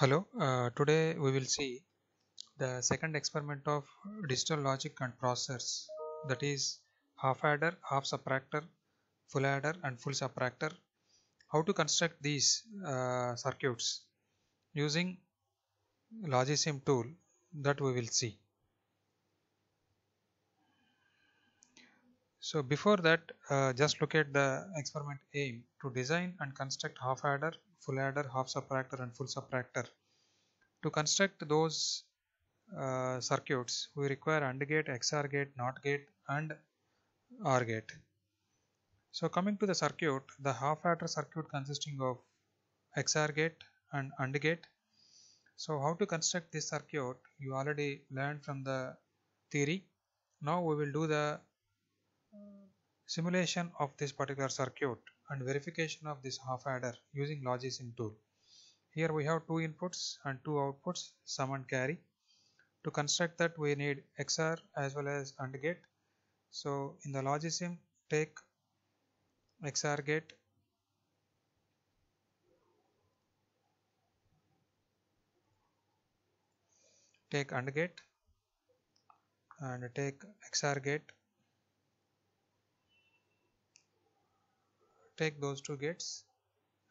Hello, today we will see the second experiment of digital logic and processors, that is half adder, half subtractor, full adder and full subtractor. How to construct these circuits using Logisim tool, that we will see. So before that, just look at the experiment aim to design and construct half adder, full adder, half subtractor and full subtractor. To construct those circuits, we require AND gate, XOR gate, NOT gate and OR gate. So coming to the circuit, the half adder circuit consisting of XOR gate and AND gate. So how to construct this circuit you already learned from the theory. Now we will do the simulation of this particular circuit and verification of this half adder using Logisim tool. Here we have two inputs and two outputs, sum and carry. To construct that we need XOR as well as AND gate. So in the Logisim, take XOR gate, take AND gate and take XOR gate, take those two gates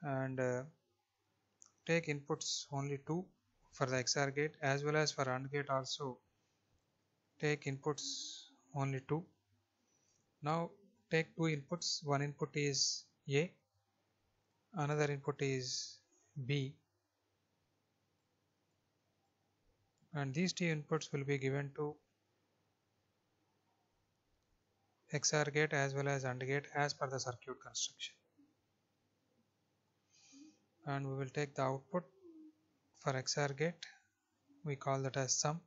and take inputs only two for the XOR gate as well as for AND gate also take inputs only two. Now take two inputs, one input is A, another input is B, and these two inputs will be given to XOR gate as well as AND gate as per the circuit construction. And we will take the output for XOR gate, we call that as sum,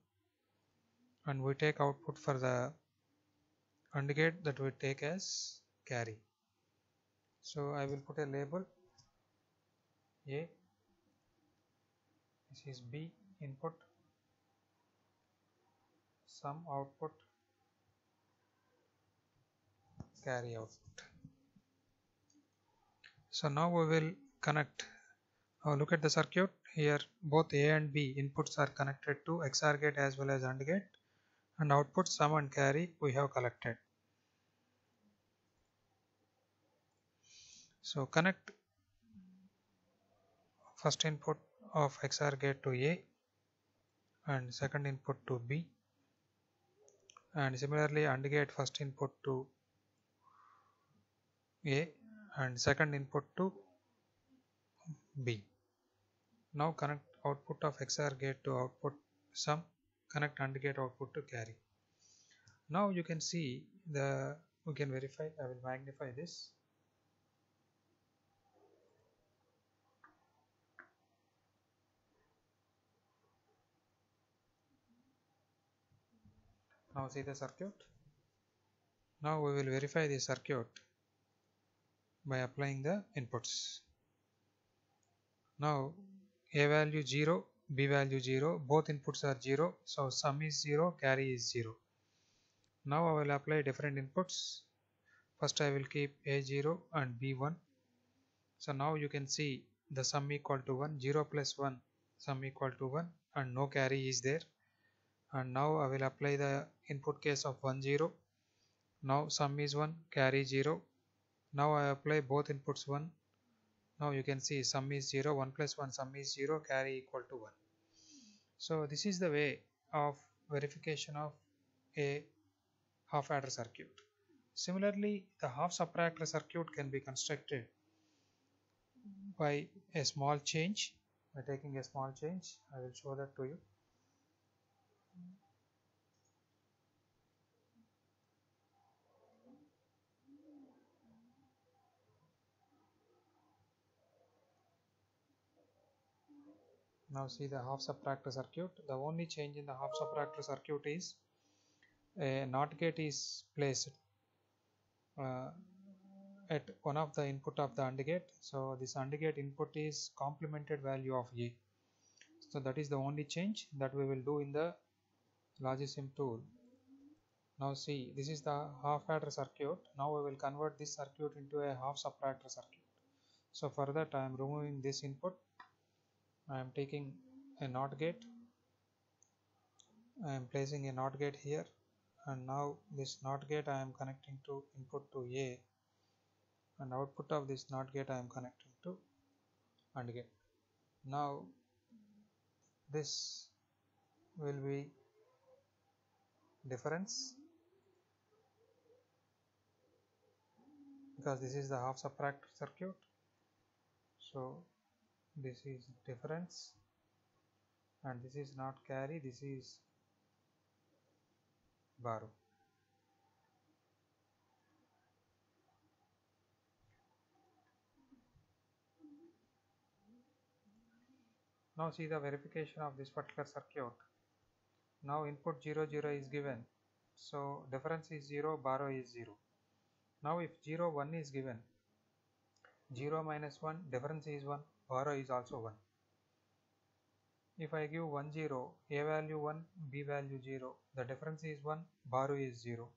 and we take output for the AND gate, that we take as carry. So I will put a label A, this is B input, sum output, carry output. So now we will connect. Look at the circuit here, both A and B inputs are connected to XOR gate as well as AND gate, and output sum and carry we have collected. So connect first input of XOR gate to A and second input to B, and similarly AND gate first input to A and second input to B. Now connect output of XOR gate to output sum, connect AND gate output to carry. Now you can see we can verify. I will magnify this. Now see the circuit. Now we will verify the circuit by applying the inputs. Now A value 0, B value 0, both inputs are 0, so sum is 0, carry is 0. Now I will apply different inputs. First I will keep A0 and B1. So now you can see the sum equal to 1, 0 plus 1 sum equal to 1, and no carry is there. And now I will apply the input case of 1 0. Now sum is 1, carry 0. Now I apply both inputs 1. Now you can see sum is 0, 1 plus 1 sum is 0, carry equal to 1. So this is the way of verification of a half adder circuit. Similarly, the half subtractor circuit can be constructed by a small change. By taking a small change, I will show that to you. Now see the half subtractor circuit. The only change in the half subtractor circuit is a NOT gate is placed at one of the input of the AND gate. So this AND gate input is complemented value of A. So that is the only change that we will do in the Logisim tool. Now see, this is the half adder circuit. Now we will convert this circuit into a half subtractor circuit. So for that I am removing this input. I am taking a NOT gate. I am placing a NOT gate here, and now this NOT gate I am connecting to input to A, and output of this NOT gate I am connecting to AND gate. Now this will be difference, because this is the half subtractor circuit. So this is difference, and this is not carry, this is borrow. Now see the verification of this particular circuit. Now input 0 0 is given, so difference is 0, borrow is 0. Now if 0 1 is given, 0 minus 1, difference is 1, borrow is also 1. If I give 1 0, A value 1, B value 0, the difference is 1, borrow is 0.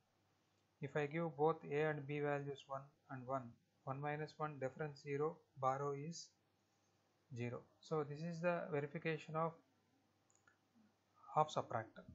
If I give both A and B values 1 and 1, 1 minus 1, difference 0, borrow is 0. So this is the verification of half subtractor.